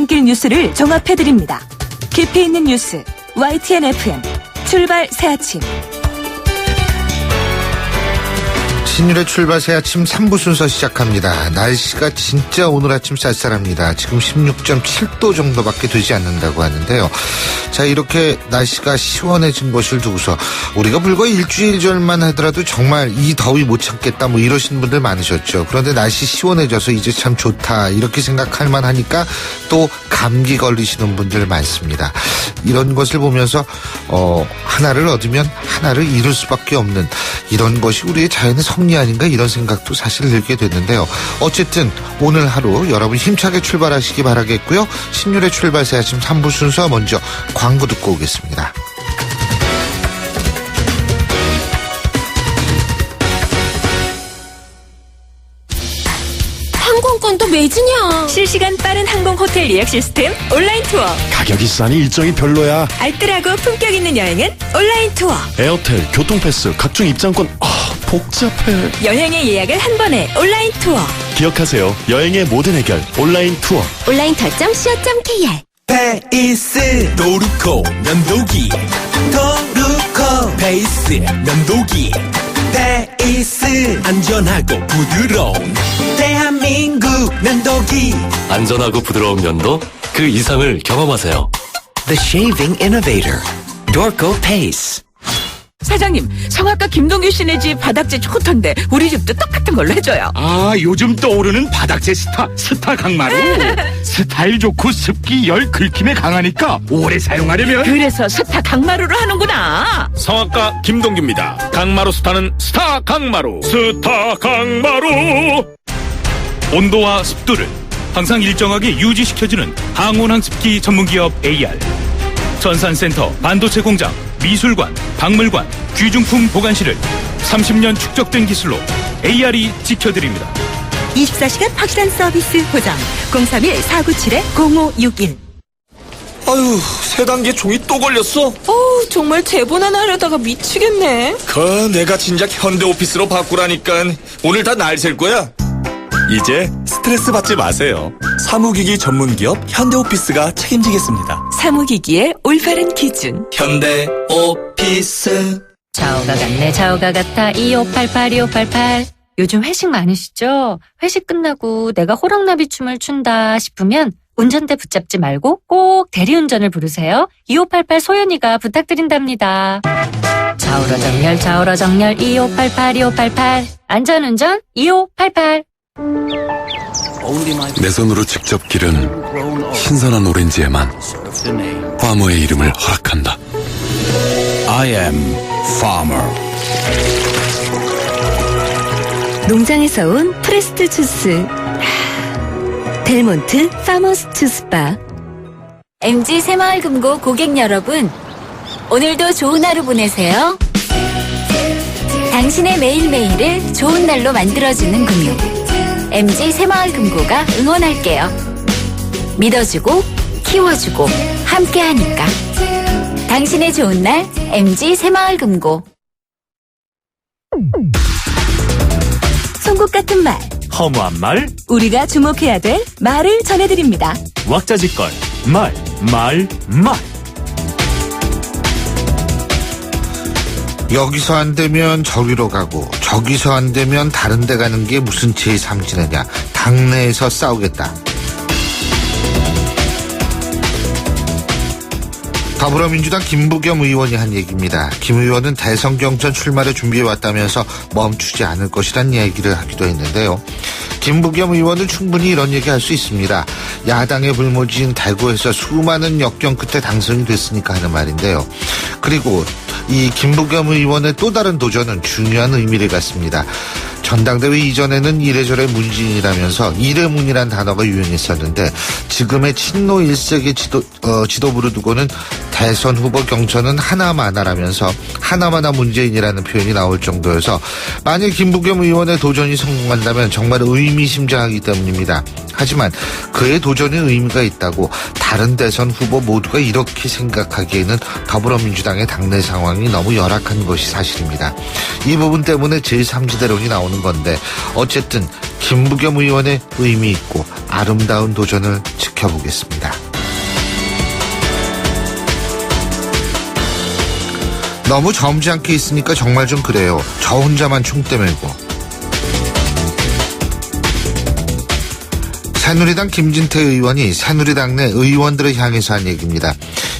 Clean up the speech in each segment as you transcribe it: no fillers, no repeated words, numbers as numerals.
퇴근길 뉴스를 종합해드립니다. 깊이 있는 뉴스 YTN FM 출발 새아침. 신율의 출발 새아침 3부 순서 시작합니다. 날씨가 진짜 오늘 아침 쌀쌀합니다. 지금 16.7도 정도밖에 되지 않는다고 하는데요. 자, 이렇게 날씨가 시원해진 것을 두고서 우리가 불과 일주일 전만 하더라도 정말 이 더위 못 참겠다 뭐 이러신 분들 많으셨죠. 그런데 날씨 시원해져서 이제 참 좋다 이렇게 생각할 만하니까 또 감기 걸리시는 분들 많습니다. 이런 것을 보면서 하나를 얻으면 하나를 잃을 수밖에 없는 이런 것이 우리의 자연의 섭리 아닌가 이런 생각도 사실 들게 됐는데요. 어쨌든 오늘 하루 여러분 힘차게 출발하시기 바라겠고요. 신율의 출발 새아침 3부 순서 먼저 광고 듣고 오겠습니다. 항공권도 매진이야. 실시간 빠른 항공 호텔 예약 시스템 온라인 투어. 가격이 싸니 일정이 별로야. 알뜰하고 품격 있는 여행은 온라인 투어. 에어텔, 교통패스, 각종 입장권. 복잡해. 여행의 예약을 한 번에 온라인 투어. 기억하세요. 여행의 모든 해결 온라인 투어. 온라인투어.co.kr 페이스 도루코 면도기 도루코 페이스 면도기 페이스 안전하고 부드러운 대한민국 면도기 안전하고 부드러운 면도 그 이상을 경험하세요. The Shaving Innovator Dorco Pace. 사장님, 성악가 김동규 씨네 집 바닥재 좋던데 우리 집도 똑같은 걸로 해줘요. 아, 요즘 떠오르는 바닥재 스타 강마루. 스타일 좋고 습기, 열, 긁힘에 강하니까 오래 사용하려면 그래서 스타 강마루로 하는구나. 성악가 김동규입니다. 강마루 스타는 스타 강마루. 스타 강마루. 온도와 습도를 항상 일정하게 유지시켜주는 항온항습기 전문기업 AR. 전산센터, 반도체 공장, 미술관, 박물관, 귀중품 보관실을 30년 축적된 기술로 AR이 지켜드립니다. 24시간 확실한 서비스 보장 031-497-0561. 아유, 세 단계 종이 또 걸렸어. 정말 대본 하나 하려다가 미치겠네. 내가 진작 현대오피스로 바꾸라니까 오늘 다 날 셀 거야. 이제 스트레스 받지 마세요. 사무기기 전문기업 현대오피스가 책임지겠습니다. 사무기기의 올바른 기준. 현대오피스. 좌우가 같네 좌우가 같아 2588 요즘 회식 많으시죠? 회식 끝나고 내가 호랑나비 춤을 춘다 싶으면 운전대 붙잡지 말고 꼭 대리운전을 부르세요. 2588 소연이가 부탁드린답니다. 좌우로 정렬 2588 안전운전 2588. 내 손으로 직접 기른 신선한 오렌지에만 파머의 이름을 허락한다. I am farmer. 농장에서 온 프레스트 주스. 델몬트 파머스 주스바. MG 새마을금고 고객 여러분, 오늘도 좋은 하루 보내세요. 당신의 매일매일을 좋은 날로 만들어주는 금융 MG 새마을금고가 응원할게요. 믿어주고 키워주고 함께하니까 당신의 좋은 날 MG 새마을금고. 송곳 같은 말, 허무한 말, 우리가 주목해야 될 말을 전해드립니다. 왁자지껄, 말. 여기서 안 되면 저기로 가고 저기서 안 되면 다른 데 가는 게 무슨 제3지느냐. 당내에서 싸우겠다. 더불어민주당 김부겸 의원이 한 얘기입니다. 김 의원은 대선 경선 출마를 준비해왔다면서 멈추지 않을 것이란 얘기를 하기도 했는데요. 김부겸 의원은 충분히 이런 얘기할 수 있습니다. 야당의 불모지인 대구에서 수많은 역경 끝에 당선이 됐으니까 하는 말인데요. 그리고 이 김부겸 의원의 또 다른 도전은 중요한 의미를 갖습니다. 전당대회 이전에는 이래저래 문진이라면서 이래문이란 단어가 유행했었는데 지금의 친노 1세계 지도부를 두고는 대선 후보 경선은 하나마나라면서 하나마나 문재인이라는 표현이 나올 정도여서 만일 김부겸 의원의 도전이 성공한다면 정말 의미심장하기 때문입니다. 하지만 그의 도전에 의미가 있다고 다른 대선 후보 모두가 이렇게 생각하기에는 더불어민주당의 당내 상황이 너무 열악한 것이 사실입니다. 이 부분 때문에 제3지대론이 나오는 건데 어쨌든 김부겸 의원의 의미 있고 아름다운 도전을 지켜보겠습니다. 너무 점잖게 있으니까 정말 좀 그래요. 저 혼자만 총대 메고. 새누리당 김진태 의원이 새누리당 내 의원들을 향해서 한 얘기입니다.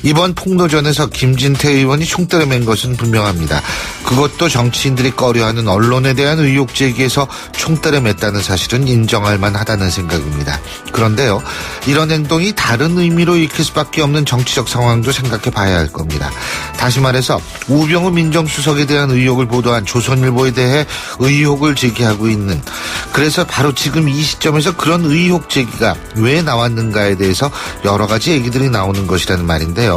이번 폭로전에서 김진태 의원이 총대를 맨 것은 분명합니다. 그것도 정치인들이 꺼려하는 언론에 대한 의혹 제기에서 총대를 맸다는 사실은 인정할 만하다는 생각입니다. 그런데요, 이런 행동이 다른 의미로 읽힐 수밖에 없는 정치적 상황도 생각해 봐야 할 겁니다. 다시 말해서 우병우 민정수석에 대한 의혹을 보도한 조선일보에 대해 의혹을 제기하고 있는, 그래서 바로 지금 이 시점에서 그런 의혹 제기가 왜 나왔는가에 대해서 여러 가지 얘기들이 나오는 것이라는 말인데요.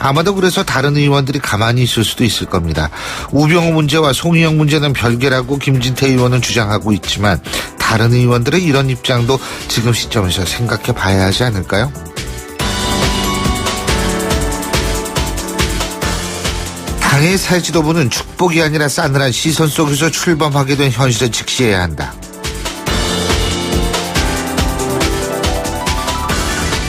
아마도 그래서 다른 의원들이 가만히 있을 수도 있을 겁니다. 우병우 문제와 송희영 문제는 별개라고 김진태 의원은 주장하고 있지만 다른 의원들의 이런 입장도 지금 시점에서 생각해 봐야 하지 않을까요? 당의 새 지도부는 축복이 아니라 싸늘한 시선 속에서 출범하게 된 현실을 직시해야 한다.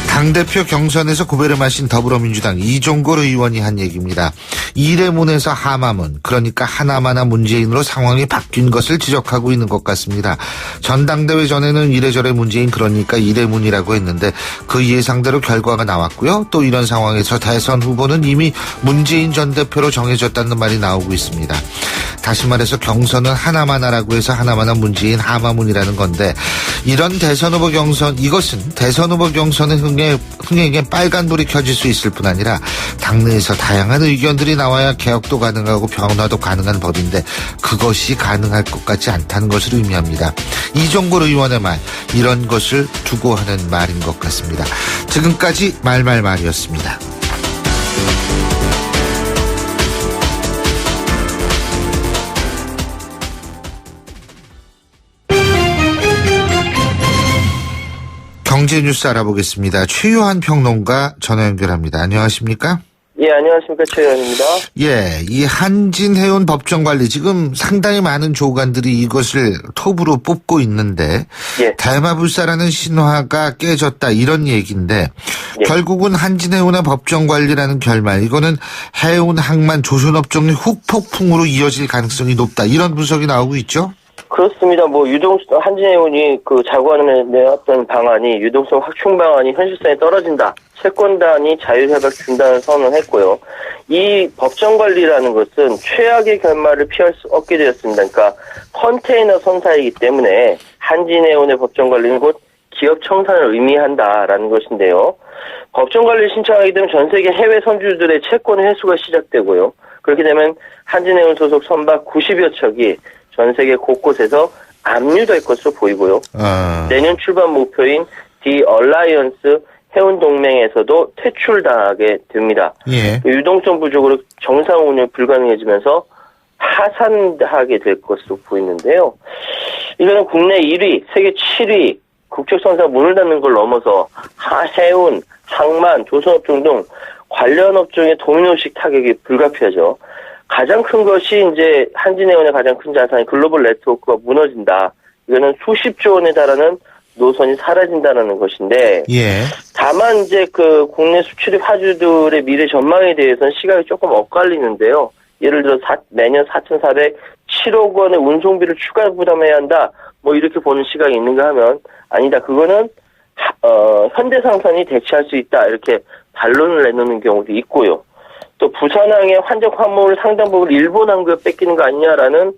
당대표 경선에서 고배를 마신 더불어민주당 이종걸 의원이 한 얘기입니다. 이래문에서 하마문, 그러니까 하나마나 문재인으로 상황이 바뀐 것을 지적하고 있는 것 같습니다. 전당대회 전에는 이래저래 문재인, 그러니까 이래문이라고 했는데 그 예상대로 결과가 나왔고요. 또 이런 상황에서 대선 후보는 이미 문재인 전 대표로 정해졌다는 말이 나오고 있습니다. 다시 말해서 경선은 하나마나라고 해서 하나마나 문재인, 하마문이라는 건데, 이런 대선 후보 경선, 이것은 대선 후보 경선의 흥행에 빨간불이 켜질 수 있을 뿐 아니라 당내에서 다양한 의견들이 나와야 개혁도 가능하고 변화도 가능한 법인데 그것이 가능할 것 같지 않다는 것을 의미합니다. 이종걸 의원의 말, 이런 것을 두고 하는 말인 것 같습니다. 지금까지 말이었습니다. 경제 뉴스 알아보겠습니다. 최요한 평론가 전화 연결합니다. 안녕하십니까? 예, 안녕하십니까. 최요한입니다. 예, 이 한진해운 법정관리 지금 상당히 많은 조간들이 이것을 톱으로 뽑고 있는데 예. 대마불사라는 신화가 깨졌다 이런 얘기인데 예. 결국은 한진해운의 법정관리라는 결말, 이거는 해운, 항만, 조선업종의 후폭풍으로 이어질 가능성이 높다 이런 분석이 나오고 있죠? 그렇습니다. 한진해운이 자관에 내었던 방안이 유동성 확충 방안이 현실성에 떨어진다. 채권단이 자유협약 중단을 선언했고요. 이 법정관리라는 것은 최악의 결말을 피할 수 없게 되었습니다. 그러니까 컨테이너 선사이기 때문에 한진해운의 법정관리는 곧 기업 청산을 의미한다라는 것인데요. 법정관리를 신청하게 되면 전 세계 해외 선주들의 채권 회수가 시작되고요. 그렇게 되면 한진해운 소속 선박 90여 척이 전 세계 곳곳에서 압류될 것으로 보이고요. 내년 출범 목표인 디 얼라이언스 해운 동맹에서도 퇴출당하게 됩니다. 예. 유동성 부족으로 정상 운영 불가능해지면서 파산하게 될 것으로 보이는데요. 이거는 국내 1위, 세계 7위 국책선사 문을 닫는 걸 넘어서 해운, 항만, 조선업종 등 관련 업종의 도미노식 타격이 불가피하죠. 가장 큰 것이 이제 한진해운의 가장 큰 자산이 글로벌 네트워크가 무너진다. 이거는 수십조 원에 달하는 노선이 사라진다는 것인데, 예. 다만 이제 국내 수출입 하주들의 미래 전망에 대해서는 시각이 조금 엇갈리는데요. 예를 들어 매년 4,407억 원의 운송비를 추가 부담해야 한다. 이렇게 보는 시각이 있는가 하면 아니다. 그거는 현대상선이 대체할 수 있다. 이렇게 반론을 내놓는 경우도 있고요. 또 부산항의 환적 화물 상당 부분 일본 항구에 뺏기는 거 아니냐라는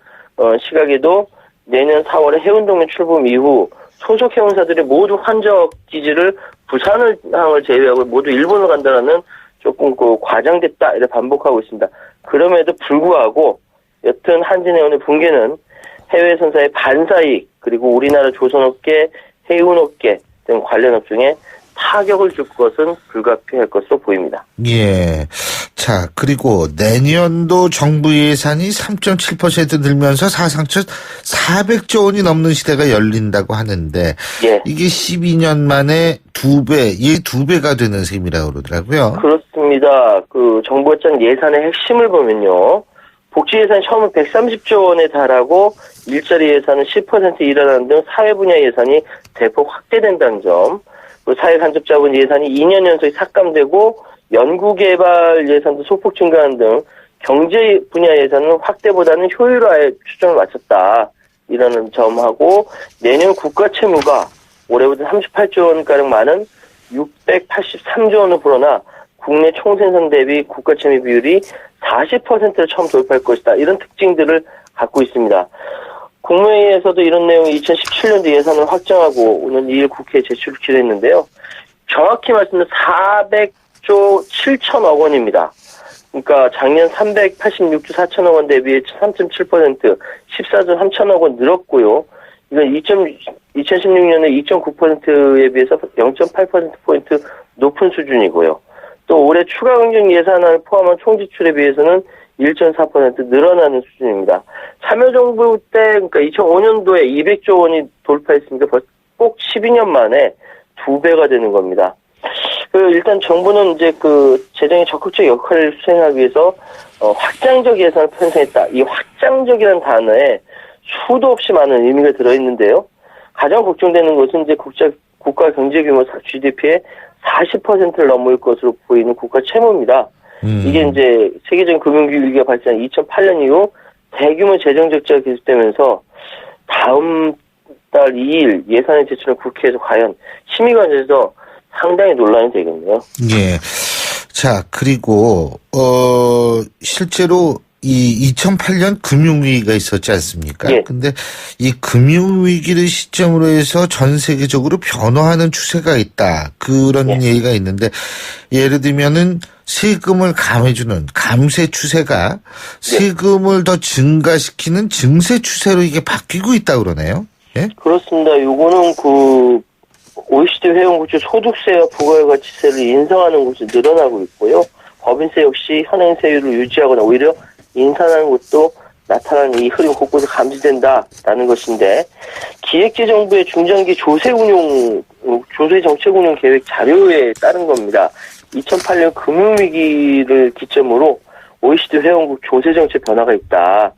시각에도 내년 4월에 해운동맹 출범 이후 소속 해운사들이 모두 환적 기지를 부산항을 제외하고 모두 일본으로 간다는 조금 과장됐다 이렇게 반복하고 있습니다. 그럼에도 불구하고 여튼 한진해운의 붕괴는 해외 선사의 반사이익 그리고 우리나라 조선업계, 해운업계 등 관련 업종에 타격을 줄 것은 불가피할 것으로 보입니다. 예. 자, 그리고 내년도 정부 예산이 3.7% 늘면서 사상 첫 400조 원이 넘는 시대가 열린다고 하는데, 예. 이게 12년 만에 2배가 되는 셈이라고 그러더라고요. 그렇습니다. 정부가 짠 예산의 핵심을 보면요. 복지 예산이 처음에 130조 원에 달하고 일자리 예산은 10% 일어나는 등 사회 분야 예산이 대폭 확대된다는 점, 사회 간접 자본 예산이 2년 연속에 삭감되고 연구개발 예산도 소폭 증가하는 등 경제 분야 예산은 확대보다는 효율화에 초점을 맞췄다. 이라는 점하고 내년 국가 채무가 올해보다 38조 원가량 많은 683조 원을 불어나 국내 총생산 대비 국가 채무 비율이 40%를 처음 돌파할 것이다. 이런 특징들을 갖고 있습니다. 국무회의에서도 이런 내용이 2017년도 예산을 확정하고 오늘 2일 국회에 제출을 했는데요. 정확히 말씀드리면 400조 7천억 원입니다. 그러니까 작년 386조 4천억 원 대비해 3.7%, 14조 3천억 원 늘었고요. 이건 2016년에 2.9%에 비해서 0.8%포인트 높은 수준이고요. 또 올해 추가 경정 예산안을 포함한 총지출에 비해서는 1.4% 늘어나는 수준입니다. 참여정부 때, 그러니까 2005년도에 200조 원이 돌파했으니까 꼭 12년 만에 2배가 되는 겁니다. 일단 정부는 이제 재정의 적극적 역할을 수행하기 위해서 확장적 예산을 편성했다. 이 확장적이라는 단어에 수도 없이 많은 의미가 들어있는데요. 가장 걱정되는 것은 이제 국가 경제 규모 GDP의 40%를 넘을 것으로 보이는 국가 채무입니다. 이게 이제 세계적인 금융위기가 발생한 2008년 이후 대규모 재정 적자가 계속되면서 다음 달 2일 예산의 제출을 국회에서 과연 심의관에서 상당히 논란이 되겠네요. 예. 자, 그리고, 실제로 이 2008년 금융위기가 있었지 않습니까? 예. 근데 이 금융위기를 시점으로 해서 전 세계적으로 변화하는 추세가 있다. 그런 얘기가 있는데, 예를 들면은 세금을 감해주는 감세 추세가 세금을 더 증가시키는 증세 추세로 이게 바뀌고 있다 그러네요. 예? 그렇습니다. 요거는 OECD 회원국 중 소득세와 부가가치세를 인상하는 곳이 늘어나고 있고요. 법인세 역시 현행 세율을 유지하거나 오히려 인상하는 곳도 나타나는 이 흐름 곳곳에 감지된다라는 것인데 기획재정부의 중장기 조세 정책 운용 계획 자료에 따른 겁니다. 2008년 금융위기를 기점으로 OECD 회원국 조세 정책 변화가 있다.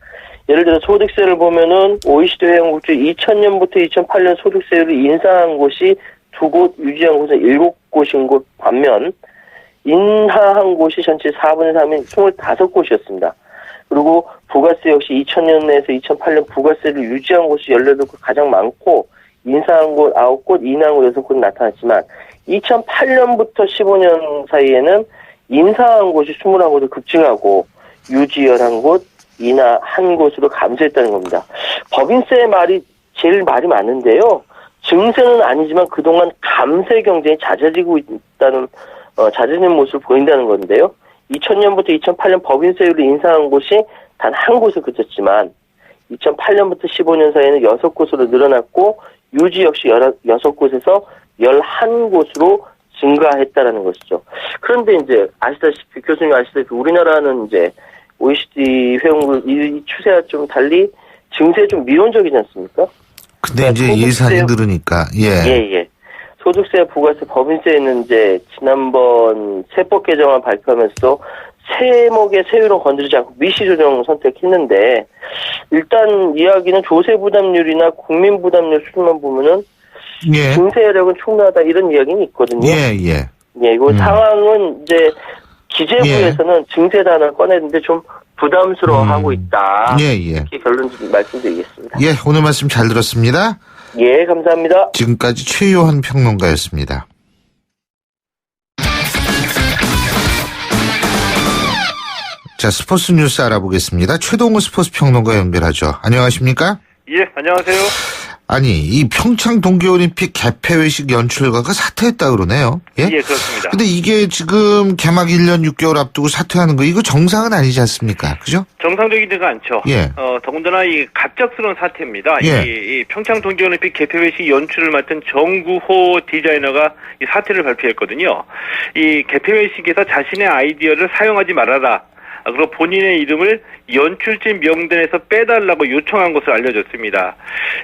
예를 들어 소득세를 보면은 OECD 회원국 중 2000년부터 2008년 소득세율을 인상한 곳이 2곳, 유지한 곳은 7곳인 곳 반면 인하한 곳이 전체 4분의 3인 25곳이었습니다. 그리고 부가세 역시 2000년에서 2008년 부가세를 유지한 곳이 18곳 가장 많고 인상한 곳 9곳, 인하한 곳 6곳 나타났지만 2008년부터 15년 사이에는 인상한 곳이 21곳을 급증하고 유지 11곳, 인하 한 곳으로 감소했다는 겁니다. 법인세 말이 제일 말이 많은데요. 증세는 아니지만 그동안 감세 경쟁이 잦아지고 있다는 잦아지는 모습을 보인다는 건데요. 2000년부터 2008년 법인세율을 인상한 곳이 단 한 곳에 그쳤지만 2008년부터 15년 사이에는 6곳으로 늘어났고 유지 역시 6곳에서 11곳으로 증가했다라는 것이죠. 그런데 이제 아시다시피 교수님 아시다시피 우리나라는 이제 OECD 회원국 이 추세와 좀 달리 증세에 좀 미온적이지 않습니까? 근데 이제 예산이 늘으니까 예. 소득세와 부가세, 법인세는 이제 지난번 세법 개정안 발표하면서 세목의 세율은 건드리지 않고 미시 조정 선택했는데 일단 이야기는 조세 부담률이나 국민 부담률 수준만 보면은 증세력은 충분하다 이런 이야기는 있거든요. 이거 상황은 이제 기재부에서는 증세 단어를 꺼내는데 좀 부담스러워하고 있다. 이렇게 결론 좀 말씀드리겠습니다. 예, 오늘 말씀 잘 들었습니다. 예, 감사합니다. 지금까지 최요한 평론가였습니다. 자, 스포츠 뉴스 알아보겠습니다. 최동우 스포츠 평론가 연결하죠. 안녕하십니까? 예, 안녕하세요. 아니, 이 평창 동계올림픽 개폐회식 연출가가 사퇴했다 그러네요. 예, 그렇습니다. 근데 이게 지금 개막 1년 6개월 앞두고 사퇴하는 거, 이거 정상은 아니지 않습니까? 그죠? 정상적이지가 않죠. 예. 더군다나 이 갑작스러운 사태입니다. 이 평창 동계올림픽 개폐회식 연출을 맡은 정구호 디자이너가 이 사퇴를 발표했거든요. 이 개폐회식에서 자신의 아이디어를 사용하지 말아라. 그리고 본인의 이름을 연출진 명단에서 빼달라고 요청한 것으로 알려졌습니다.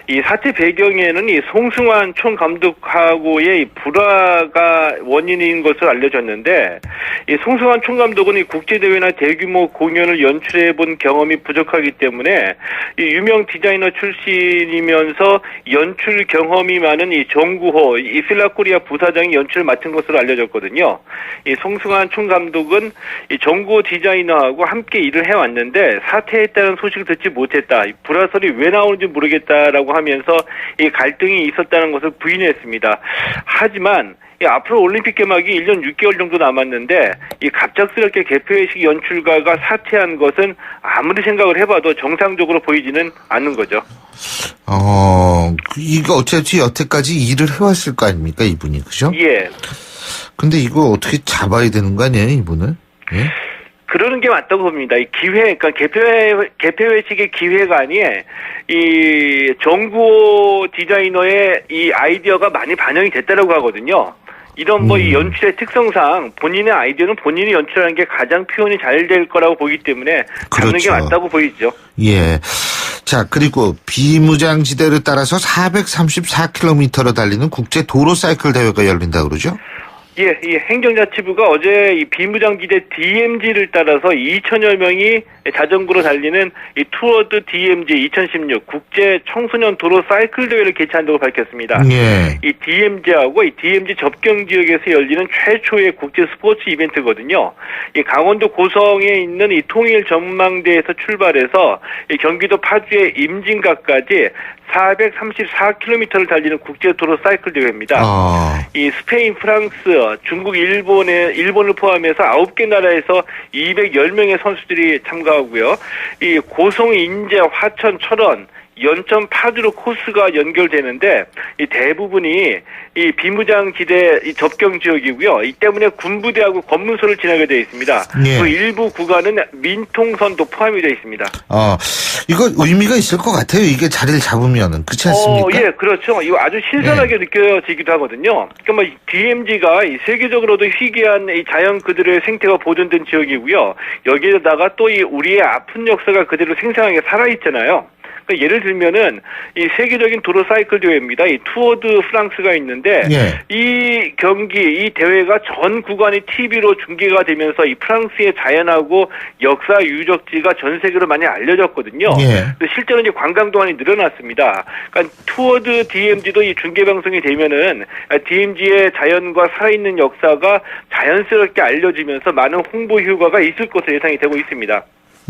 이 사태 배경에는 이 송승환 총감독하고의 불화가 원인인 것으로 알려졌는데, 이 송승환 총감독은 이 국제대회나 대규모 공연을 연출해본 경험이 부족하기 때문에 이 유명 디자이너 출신이면서 연출 경험이 많은 이 정구호, 이 필라코리아 부사장이 연출을 맡은 것으로 알려졌거든요. 이 송승환 총감독은 이 정구호 디자이너 디자이너하고 함께 일을 해왔는데 사퇴했다는 소식을 듣지 못했다. 불화설이 왜 나오는지 모르겠다라고 하면서 이 갈등이 있었다는 것을 부인했습니다. 하지만 앞으로 올림픽 개막이 1년 6개월 정도 남았는데 이 갑작스럽게 개폐회식 연출가가 사퇴한 것은 아무리 생각을 해봐도 정상적으로 보이지는 않는 거죠. 이거 어차피 여태까지 일을 해왔을 거 아닙니까, 이분이, 그죠? 예. 근데 이거 어떻게 잡아야 되는 거 아니에요, 이분을? 예? 그러는 게 맞다고 봅니다. 이 기회, 그러니까 개폐회식의 기획안이 이 정구호 디자이너의 이 아이디어가 많이 반영이 됐다라고 하거든요. 이런 이 연출의 특성상 본인의 아이디어는 본인이 연출하는 게 가장 표현이 잘 될 거라고 보기 때문에 잡는 그렇죠. 게 맞다고 보이죠. 예. 자, 그리고 비무장지대를 따라서 434km로 달리는 국제 도로 사이클 대회가 열린다고 그러죠? 예, 이 행정자치부가 어제 이 비무장지대 DMZ를 따라서 2천여 명이 자전거로 달리는 이 투어드 DMZ 2016 국제 청소년 도로 사이클 대회를 개최한다고 밝혔습니다. 예. 이 DMZ하고 이 DMZ 접경 지역에서 열리는 최초의 국제 스포츠 이벤트거든요. 이 강원도 고성에 있는 이 통일 전망대에서 출발해서 이 경기도 파주의 임진각까지 434km를 달리는 국제 도로 사이클 대회입니다. 이 스페인, 프랑스, 중국, 일본을 포함해서 9개 나라에서 210명의 선수들이 참가하고요. 이 고성, 인제, 화천, 철원, 연천, 파주로 코스가 연결되는데 이 대부분이 이 비무장지대 이 접경 지역이고요. 이 때문에 군부대하고 검문소를 지나게 되어 있습니다. 예. 그 일부 구간은 민통선도 포함이 되어 있습니다. 이거 의미가 있을 것 같아요. 이게 자리를 잡으면은 그렇지 않습니까? 예, 그렇죠. 이거 아주 신선하게 느껴지기도 하거든요. 그러니까 DMZ가 이 세계적으로도 희귀한 이 자연 그대로의 생태가 보존된 지역이고요. 여기에다가 또 이 우리의 아픈 역사가 그대로 생생하게 살아 있잖아요. 그러니까 예를 들면은 이 세계적인 도로 사이클 대회입니다. 이 투어드 프랑스가 있는데 이 경기, 이 대회가 전 구간이 TV로 중계가 되면서 이 프랑스의 자연하고 역사 유적지가 전 세계로 많이 알려졌거든요. 실제로 이제 관광 동안이 늘어났습니다. 그러니까 투어드 DMZ도 이 중계 방송이 되면은 DMZ의 자연과 살아있는 역사가 자연스럽게 알려지면서 많은 홍보 효과가 있을 것으로 예상이 되고 있습니다.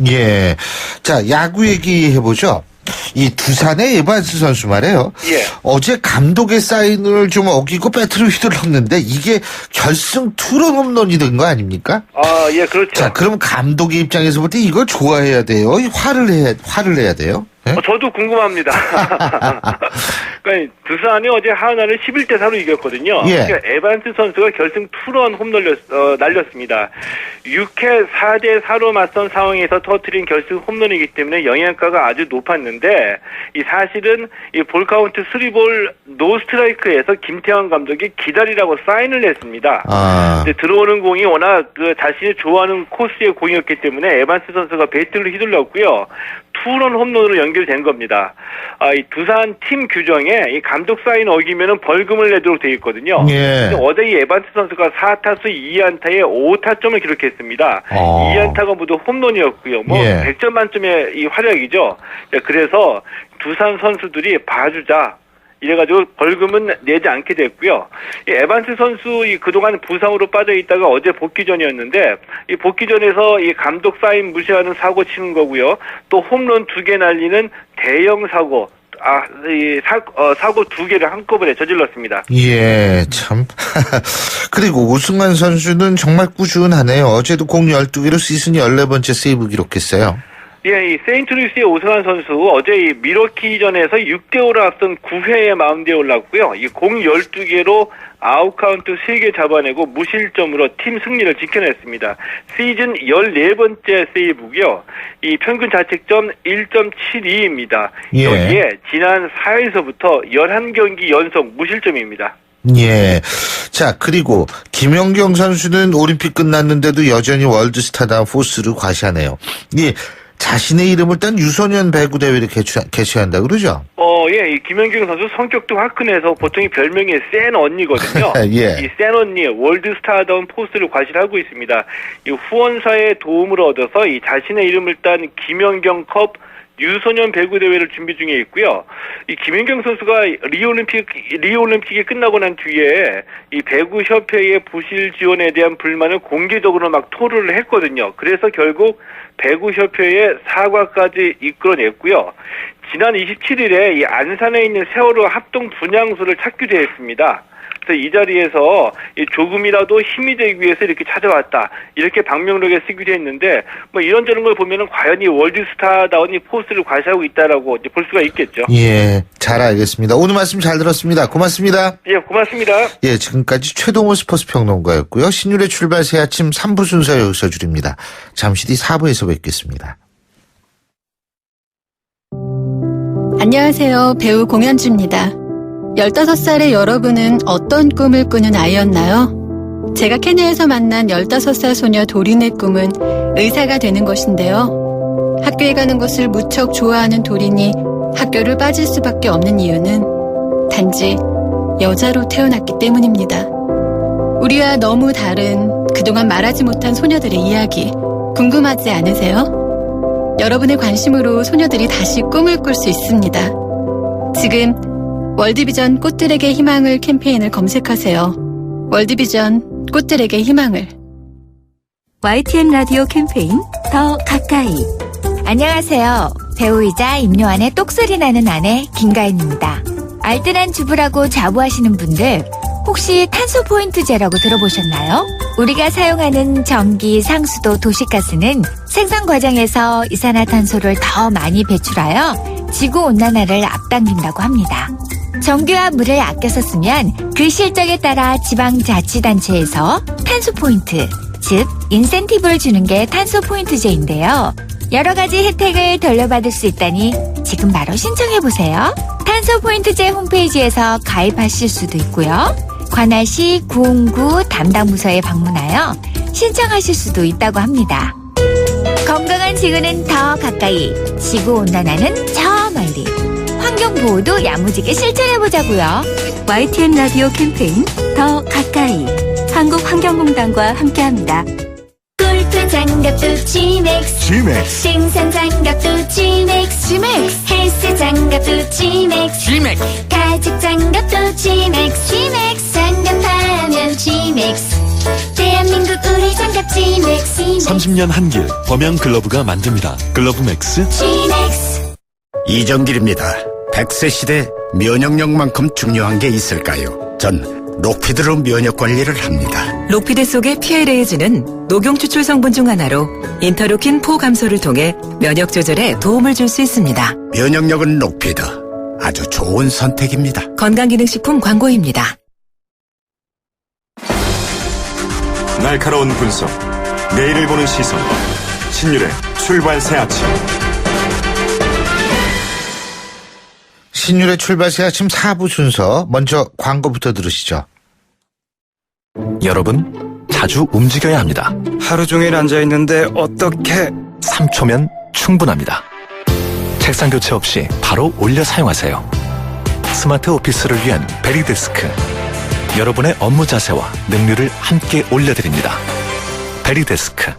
예. 자, 야구 얘기해보죠. 이 두산의 에반스 선수 말이에요. 어제 감독의 사인을 좀 어기고 배트를 휘둘렀는데 이게 결승 투런 홈런이 된 거 아닙니까? 예, 그렇죠. 자, 그럼 감독의 입장에서 볼 때 이걸 좋아해야 돼요? 화를 내야 돼요? 네? 저도 궁금합니다. 그러니까 두산이 어제 하나를 11대4로 이겼거든요. 그러니까 에반스 선수가 결승 투런 홈런 날렸습니다. 6회 4대4로 맞선 상황에서 터뜨린 결승 홈런이기 때문에 영향가가 아주 높았는데 이 사실은 이 볼 카운트 3볼 노 스트라이크에서 김태환 감독이 기다리라고 사인을 했습니다. 근데 들어오는 공이 워낙 그 자신이 좋아하는 코스의 공이었기 때문에 에반스 선수가 배트를 휘둘렀고요. 투런 홈런으로 연결된 겁니다. 이 두산 팀 규정에 이 감독 사인 어기면은 벌금을 내도록 되어 있거든요. 어제 이 에반스 선수가 4타수 2안타에 5타점을 기록했습니다. 2안타가 모두 홈런이었고요. 100점 만점의 이 활약이죠. 그래서 두산 선수들이 봐주자. 이래가지고 벌금은 내지 않게 됐고요. 이 에반스 선수 그동안 부상으로 빠져 있다가 어제 복귀전이었는데 이 복귀전에서 이 감독 사인 무시하는 사고 치는 거고요. 또 홈런 2개 날리는 대형 사고. 사고 2개를 한꺼번에 저질렀습니다. 예, 참. 그리고 오승환 선수는 정말 꾸준하네요. 어제도 공 12개로 시즌 14번째 세이브 기록했어요. 예, 이 세인트루이스의 오승환 선수 어제 이 미러키전에서 6대5로 앞선 9회에 마운드에 올랐고요. 이 공 12개로 아웃카운트 3개 잡아내고 무실점으로 팀 승리를 지켜냈습니다. 시즌 14번째 세이브고요. 이 평균 자책점 1.72입니다. 여기에 지난 4일서부터 11경기 연속 무실점입니다. 예. 자, 그리고 김연경 선수는 올림픽 끝났는데도 여전히 월드스타다운 포스를 과시하네요. 예. 자신의 이름을 딴 유소년 배구 대회를 개최한다 그러죠? 예, 이 김연경 선수 성격도 화끈해서 보통 이 별명이 센 언니거든요. 이 센 언니 월드스타다운 포스를 과시하고 있습니다. 이 후원사의 도움을 얻어서 이 자신의 이름을 딴 김연경 컵 유소년 배구 대회를 준비 중에 있고요. 이 김연경 선수가 리오 올림픽이 끝나고 난 뒤에 이 배구 협회의 부실 지원에 대한 불만을 공개적으로 막 토로를 했거든요. 그래서 결국 배구 협회의 사과까지 이끌어냈고요. 지난 27일에 이 안산에 있는 세월호 합동 분향소를 찾기도 했습니다. 그래서 이 자리에서 조금이라도 힘이 되기 위해서 이렇게 찾아왔다. 이렇게 방명록에 쓰기도 했는데, 뭐 이런저런 걸 보면은 과연 이 월드스타다운 이 포스를 과시하고 있다라고 이제 볼 수가 있겠죠. 예, 잘 알겠습니다. 오늘 말씀 잘 들었습니다. 고맙습니다. 예, 고맙습니다. 예, 지금까지 최동호 스포츠 평론가였고요. 신율의 출발 새 아침 3부 순서 여기서 줄입니다. 잠시 뒤 4부에서 뵙겠습니다. 안녕하세요. 배우 공연주입니다. 15살의 여러분은 어떤 꿈을 꾸는 아이였나요? 제가 케냐에서 만난 15살 소녀 도린의 꿈은 의사가 되는 것인데요. 학교에 가는 것을 무척 좋아하는 도린이 학교를 빠질 수밖에 없는 이유는 단지 여자로 태어났기 때문입니다. 우리와 너무 다른 그동안 말하지 못한 소녀들의 이야기 궁금하지 않으세요? 여러분의 관심으로 소녀들이 다시 꿈을 꿀 수 있습니다. 지금 월드비전 꽃들에게 희망을 캠페인을 검색하세요. 월드비전 꽃들에게 희망을. YTN 라디오 캠페인 더 가까이. 안녕하세요. 배우이자 임요한의 똑소리 나는 아내 김가인입니다. 알뜰한 주부라고 자부하시는 분들 혹시 탄소 포인트제라고 들어보셨나요? 우리가 사용하는 전기, 상수도, 도시가스는 생산 과정에서 이산화탄소를 더 많이 배출하여 지구온난화를 앞당긴다고 합니다. 전기와 물을 아껴서 쓰면 그 실적에 따라 지방자치단체에서 탄소 포인트, 즉 인센티브를 주는 게 탄소 포인트제인데요. 여러 가지 혜택을 돌려받을 수 있다니 지금 바로 신청해보세요. 탄소 포인트제 홈페이지에서 가입하실 수도 있고요. 관할시 구홍구 담당 부서에 방문하여 신청하실 수도 있다고 합니다. 건강한 지구는 더 가까이, 지구온난화는 저 멀리. 환경보호도 야무지게 실천해보자고요. YTN 라디오 캠페인 더 가까이. 한국환경공단과 함께합니다. 골프 장갑도 G맥스, 생산 장갑도 G맥스, 헬스 장갑도 G맥스, 가죽 장갑도 G맥스, 장갑하면 G맥스. 대한민국 우리 장갑 G맥스. 30년 한길 범양 글러브가 만듭니다. 글러브 맥스 G맥스. 이정길입니다. 100세 시대 면역력만큼 중요한 게 있을까요? 전 록피드로 면역 관리를 합니다. 록피드 속의 PLAG는 녹용 추출 성분 중 하나로 인터루킨 4 감소를 통해 면역 조절에 도움을 줄 수 있습니다. 면역력은 록피드. 아주 좋은 선택입니다. 건강기능식품 광고입니다. 날카로운 분석, 내일을 보는 시선, 신율의 출발 새 아침. 신율의 출발 새 아침 4부 순서, 먼저 광고부터 들으시죠. 여러분, 자주 움직여야 합니다. 하루 종일 앉아있는데 어떻게? 3초면 충분합니다. 책상 교체 없이 바로 올려 사용하세요. 스마트 오피스를 위한 베리데스크. 여러분의 업무 자세와 능률을 함께 올려드립니다. 베리데스크.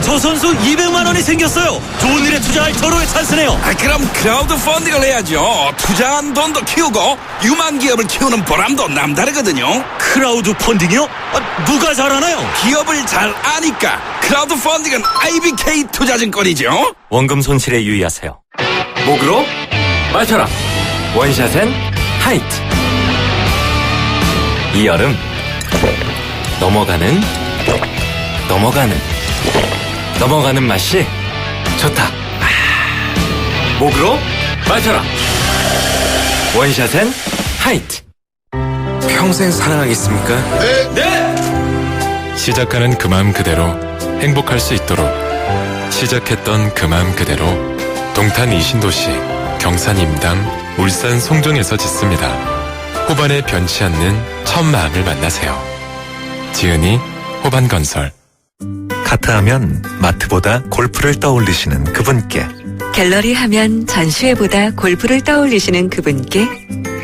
저 선수 200만 원이 생겼어요. 좋은 일에 투자할 절호의 찬스네요. 그럼 크라우드 펀딩을 해야죠. 투자한 돈도 키우고 유망 기업을 키우는 보람도 남다르거든요. 크라우드 펀딩이요? 누가 잘하나요? 기업을 잘 아니까. 크라우드 펀딩은 IBK 투자증권이죠. 원금 손실에 유의하세요. 목으로 마셔라. 원샷엔 하이트. 이 여름 넘어가는 맛이 좋다. 목으로 마셔라. 원샷엔 하이트. 평생 사랑하겠습니까? 네. 시작하는 그 마음 그대로 행복할 수 있도록 시작했던 그 마음 그대로 동탄 이신도시 경산 임당 울산 송정에서 짓습니다. 호반에 변치 않는 첫 마음을 만나세요. 지은이 호반건설. 카트하면 마트보다 골프를 떠올리시는 그분께, 갤러리 하면 전시회보다 골프를 떠올리시는 그분께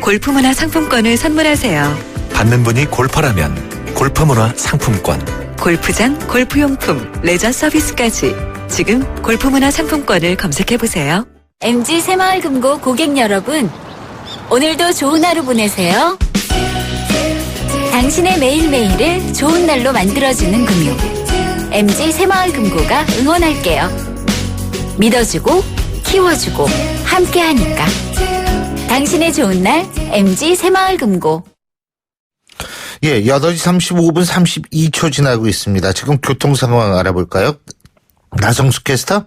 골프문화 상품권을 선물하세요. 받는 분이 골퍼라면 골프문화 상품권, 골프장, 골프용품, 레저 서비스까지 지금 골프문화 상품권을 검색해보세요. MG 새마을금고 고객 여러분, 오늘도 좋은 하루 보내세요. 당신의 매일매일을 좋은 날로 만들어주는 금융, MG 새마을금고가 응원할게요. 믿어주고 키워주고 함께하니까 당신의 좋은 날 MG 새마을금고. 예, 8시 35분 32초 지나고 있습니다. 지금 교통 상황 알아볼까요? 나성수 캐스터?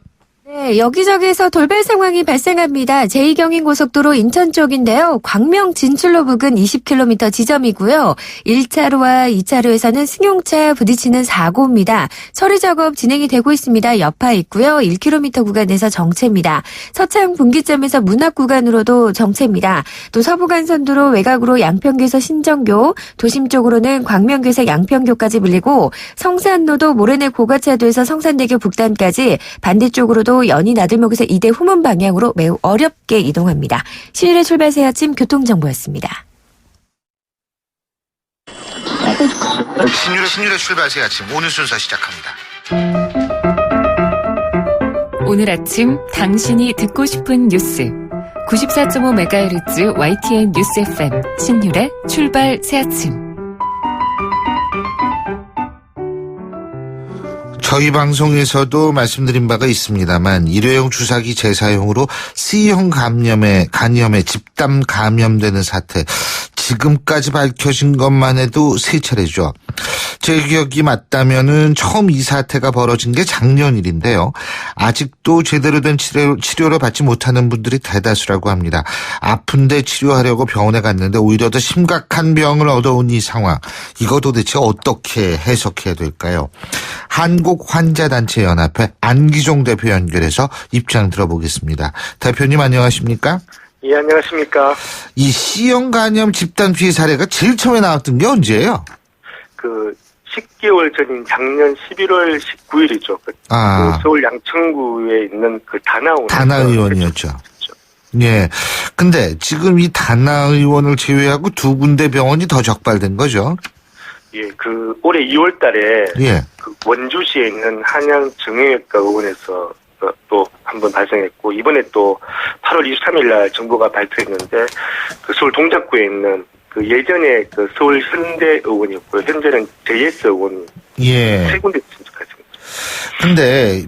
네, 여기저기서 돌발 상황이 발생합니다. 제2경인고속도로 인천 쪽인데요. 광명 진출로 부근 20km 지점이고요. 1차로와 2차로에서는 승용차 부딪히는 사고입니다. 처리 작업 진행이 되고 있습니다. 여파 있고요. 1km 구간에서 정체입니다. 서창 분기점에서 문합 구간으로도 정체입니다. 또 서부간선도로 외곽으로 양평교에서 신정교, 도심 쪽으로는 광명교에서 양평교까지 밀리고 성산로도 모래내 고가차도에서 성산대교 북단까지 반대쪽으로도 연희 나들목에서 이대 후문 방향으로 매우 어렵게 이동합니다. 신일의 출발새 아침 교통정보였습니다. 신일의 출발새 아침 오늘 순서 시작합니다. 오늘 아침 당신이 듣고 싶은 뉴스 94.5MHz YTN 뉴스 FM 신율의 출발 새아침. 저희 방송에서도 말씀드린 바가 있습니다만 일회용 주사기 재사용으로 C형 간염에 집단 감염되는 사태 지금까지 밝혀진 것만 해도 3차례죠. 제 기억이 맞다면은 처음 이 사태가 벌어진 게 작년 일인데요. 아직도 제대로 된 치료를 받지 못하는 분들이 대다수라고 합니다. 아픈데 치료하려고 병원에 갔는데 오히려 더 심각한 병을 얻어온 이 상황. 이거 도대체 어떻게 해석해야 될까요? 한국환자단체연합회 안기종 대표 연결해서 입장 들어보겠습니다. 대표님 안녕하십니까? 예, 안녕하십니까? 이 C형 간염 집단 피해 사례가 제일 처음에 나왔던 게 언제예요? 10개월 전인 작년 11월 19일이죠. 서울 양천구에 있는 다나 의원이었죠. 예. 근데 지금 이 다나 의원을 제외하고 두 군데 병원이 더 적발된 거죠? 예, 올해 2월 달에 예. 원주시에 있는 한양 정형외과 의원에서 또 한 번 발생했고, 이번에 또 8월 23일 날 정부가 발표했는데, 서울 동작구에 있는 예전에 서울 현대 의원이었고요. 현재는 JS 의원이 예. 3군데 진출했습니다. 근데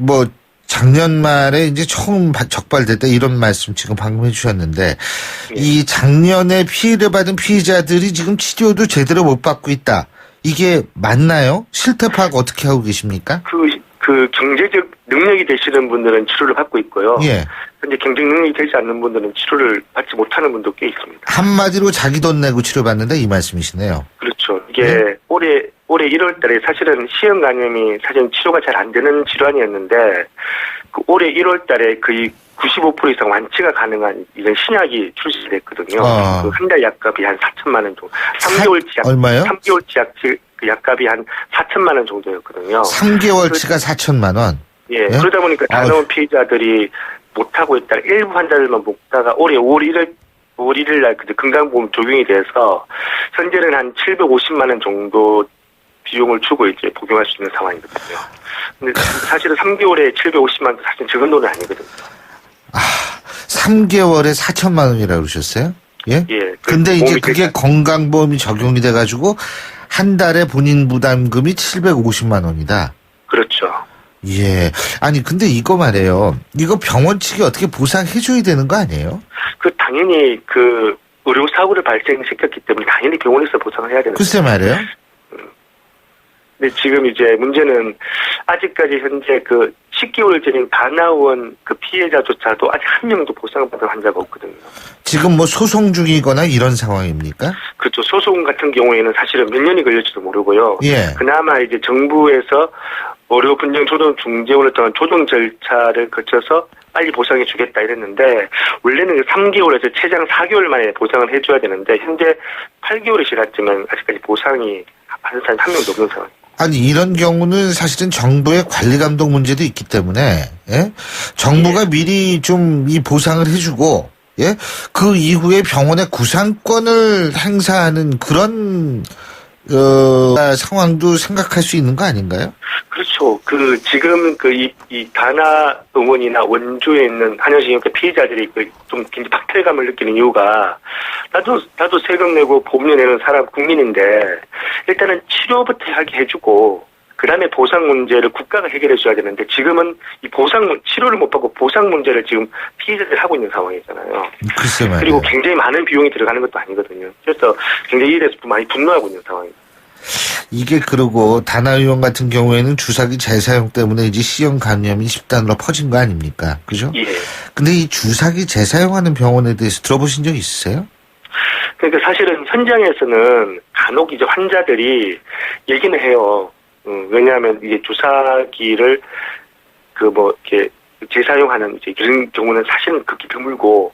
작년 말에 이제 처음 적발됐다 이런 말씀 지금 방금 해주셨는데 예. 이 작년에 피해를 받은 피해자들이 지금 치료도 제대로 못 받고 있다. 이게 맞나요? 실태 파악 어떻게 하고 계십니까? 경제적 능력이 되시는 분들은 치료를 받고 있고요. 예. 근데 경제적 능력이 되지 않는 분들은 치료를 받지 못하는 분도 꽤 있습니다. 한마디로 자기 돈 내고 치료받는다 이 말씀이시네요. 그렇죠. 이게 올해 1월 달에 사실은 C형 간염이 사실 치료가 잘 안 되는 질환이었는데 올해 1월 달에 거의 95% 이상 완치가 가능한 이런 신약이 출시됐거든요. 한 달 약값이 한 4천만 원 정도. 3개월치 얼마요? 3개월치 약값이 한 4천만 원 정도였거든요. 3개월치가 4천만 원? 예. 그러다 보니까 다나온 피해자들이 못하고 있다가 일부 환자들만 먹다가 올해 5월 1일 날 건강보험 적용이 돼서 현재는 한 750만 원 정도 비용을 주고 이제 복용할 수 있는 상황이거든요. 근데 사실은 3개월에 750만 원 사실 적은 돈은 아니거든요. 3개월에 4천만 원이라고 그러셨어요? 예? 예. 근데 이제 그게 건강보험이 적용이 돼가지고 한 달에 본인 부담금이 750만 원이다. 그렇죠. 예. 아니 근데 이거 말이에요. 이거 병원 측이 어떻게 보상해줘야 되는 거 아니에요? 당연히 의료 사고를 발생시켰기 때문에 당연히 병원에서 보상을 해야 되는. 글쎄 말이에요. 근데 지금 이제 문제는 아직까지 현재 10개월 전인 다나원 피해자조차도 아직 한 명도 보상받은 환자가 없거든요. 지금 소송 중이거나 이런 상황입니까? 그렇죠. 소송 같은 경우에는 사실은 몇 년이 걸릴지도 모르고요. 예. 그나마 이제 정부에서 의료 분쟁 조정 중재원을 통한 조정 절차를 거쳐서 빨리 보상해 주겠다 이랬는데 원래는 3개월에서 최장 4개월 만에 보상을 해줘야 되는데 현재 8개월이 지났지만 아직까지 보상이 한 명도 없는 상황입니다. 아니 이런 경우는 사실은 정부의 관리 감독 문제도 있기 때문에 예? 정부가 미리 좀 이 보상을 해주고 예? 그 이후에 병원의 구상권을 행사하는 그런 상황도 생각할 수 있는 거 아닌가요? 그렇죠. 지금 이 다나 의원이나 원주에 있는 한여신협회 피해자들이 좀 굉장히 박탈감을 느끼는 이유가 나도 세금 내고 보험료 내는 사람 국민인데 일단은 치료부터 하게 해주고 그 다음에 보상 문제를 국가가 해결해 줘야 되는데 지금은 이 치료를 못 받고 보상 문제를 지금 피해자들이 하고 있는 상황이잖아요. 글쎄 말이에요. 그리고 굉장히 많은 비용이 들어가는 것도 아니거든요. 그래서 굉장히 이에 대해서 많이 분노하고 있는 상황입니다. 이게 그러고 다나 의원 같은 경우에는 주사기 재사용 때문에 이제 C형 감염이 집단으로 퍼진 거 아닙니까? 그죠? 예. 근데 이 주사기 재사용하는 병원에 대해서 들어보신 적 있으세요? 그러니까 사실은 현장에서는 간혹 이제 환자들이 얘기는 해요. 왜냐하면 이게 주사기를 이렇게 재사용하는 이제 이런 경우는 사실은 극히 드물고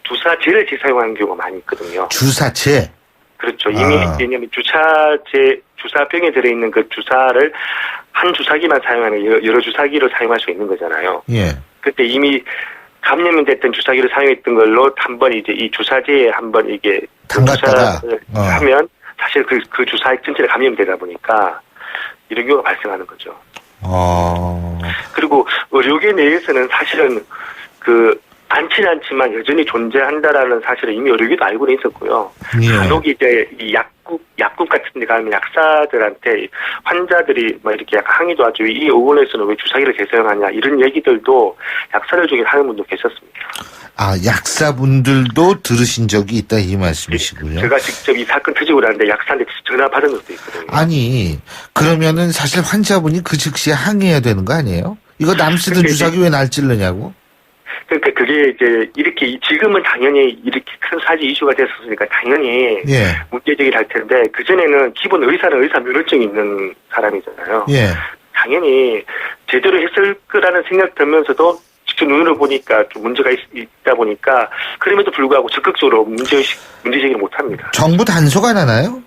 주사제를 재사용하는 경우가 많이 있거든요. 주사제? 그렇죠. 이미 왜냐하면 주사병에 들어있는 그 주사를 한 주사기만 사용하는 여러 주사기를 사용할 수 있는 거잖아요. 예. 그때 이미 감염이 됐던 주사기를 사용했던 걸로 한번 이제 이 주사제에 한번 이게 담갔다가 하면 사실 그 주사 전체에 감염이 되다 보니까 이런 경우가 발생하는 거죠. 그리고 의료계 내에서는 사실은 많지는 않지만 여전히 존재한다라는 사실을 이미 의료계도 알고는 있었고요. 예. 간혹 이제 이 약국 같은 데 가면 약사들한테 환자들이 이렇게 약간 항의도 하죠. 이 의원에서는 왜 주사기를 재사용하냐 이런 얘기들도 약사들 중에 하는 분도 계셨습니다. 약사분들도 들으신 적이 있다 이 말씀이시군요. 제가 직접 이 사건 터지고 나는데 약사한테 전화 받은 적도 있거든요. 아니 그러면은 사실 환자분이 그 즉시에 항의해야 되는 거 아니에요? 이거 남 쓰던 주사기 왜 날 찔르냐고? 그러니까 그게 이제 이렇게 지금은 당연히 이렇게 큰 사지 이슈가 됐었으니까 당연히 문제제기를 할 텐데 그전에는 기본 의사는 의사 면허증이 있는 사람이잖아요. 예. 당연히 제대로 했을 거라는 생각 들면서도 직접 눈으로 보니까 좀 문제가 있다 보니까 그럼에도 불구하고 적극적으로 문제제기를 못합니다. 정부 단속 안 하나요?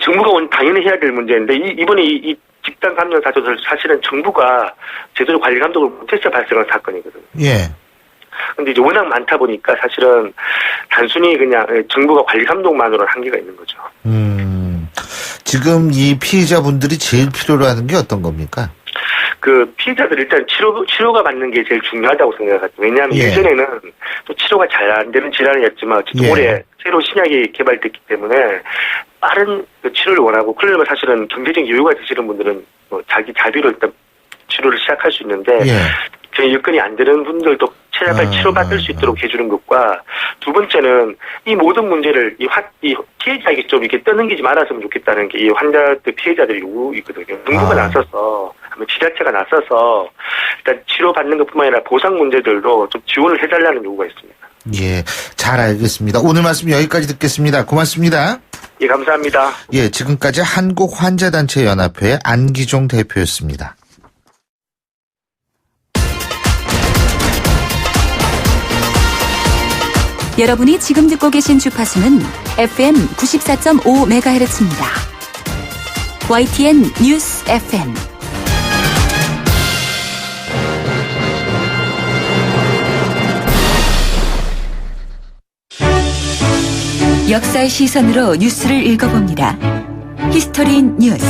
정부가 당연히 해야 될 문제인데 이번에 이 집단 감염 사건은 사실은 정부가 제대로 관리 감독을 못해서 발생한 사건이거든요. 예. 근데 이제 워낙 많다 보니까 사실은 단순히 그냥 정부가 관리 감독만으로는 한계가 있는 거죠. 지금 이 피해자분들이 제일 필요로 하는 게 어떤 겁니까? 피해자들 일단 치료가 받는 게 제일 중요하다고 생각하죠. 왜냐하면 예전에는 또 치료가 잘 안 되는 질환이었지만 어쨌든 올해 새로 신약이 개발됐기 때문에 빠른 치료를 원하고 그러려면 사실은 경제적인 여유가 되시는 분들은 자기 자비로 일단 치료를 시작할 수 있는데 제 여건이 안 되는 분들도 최대한 치료받을 수 있도록 해주는 것과 두 번째는 이 모든 문제를 이 피해자에게 좀 이렇게 떠넘기지 말았으면 좋겠다는 게 이 환자들 피해자들이 요구있거든요. 정부가 나서서 지자체가 나서서 일단 치료받는 것뿐만 아니라 보상 문제들도 좀 지원을 해달라는 요구가 있습니다. 예, 잘 알겠습니다. 오늘 말씀 여기까지 듣겠습니다. 고맙습니다. 예, 감사합니다. 예, 지금까지 한국환자단체연합회의 안기종 대표였습니다. 여러분이 지금 듣고 계신 주파수는 FM 94.5MHz입니다. YTN 뉴스 FM. 역사의 시선으로 뉴스를 읽어봅니다. 히스토리 뉴스.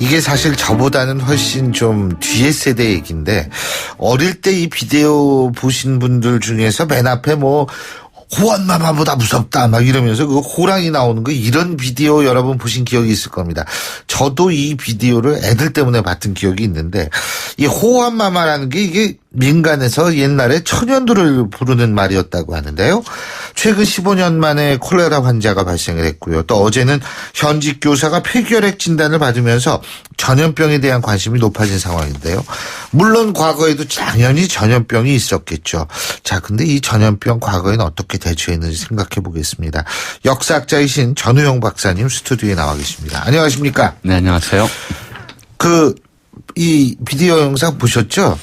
이게 사실 저보다는 훨씬 좀 뒤의 세대 얘기인데 어릴 때 이 비디오 보신 분들 중에서 맨 앞에 호환마마보다 무섭다 막 이러면서 그 호랑이 나오는 거 이런 비디오 여러분 보신 기억이 있을 겁니다. 저도 이 비디오를 애들 때문에 봤던 기억이 있는데 이 호환마마라는 게 이게 민간에서 옛날에 천연두를 부르는 말이었다고 하는데요. 최근 15년 만에 콜레라 환자가 발생을 했고요. 또 어제는 현직 교사가 폐결핵 진단을 받으면서 전염병에 대한 관심이 높아진 상황인데요. 물론 과거에도 당연히 전염병이 있었겠죠. 자, 근데 이 전염병 과거에는 어떻게 대처했는지 생각해 보겠습니다. 역사학자이신 전우용 박사님 스튜디오에 나와 계십니다. 안녕하십니까? 네, 안녕하세요. 이 비디오 영상 보셨죠?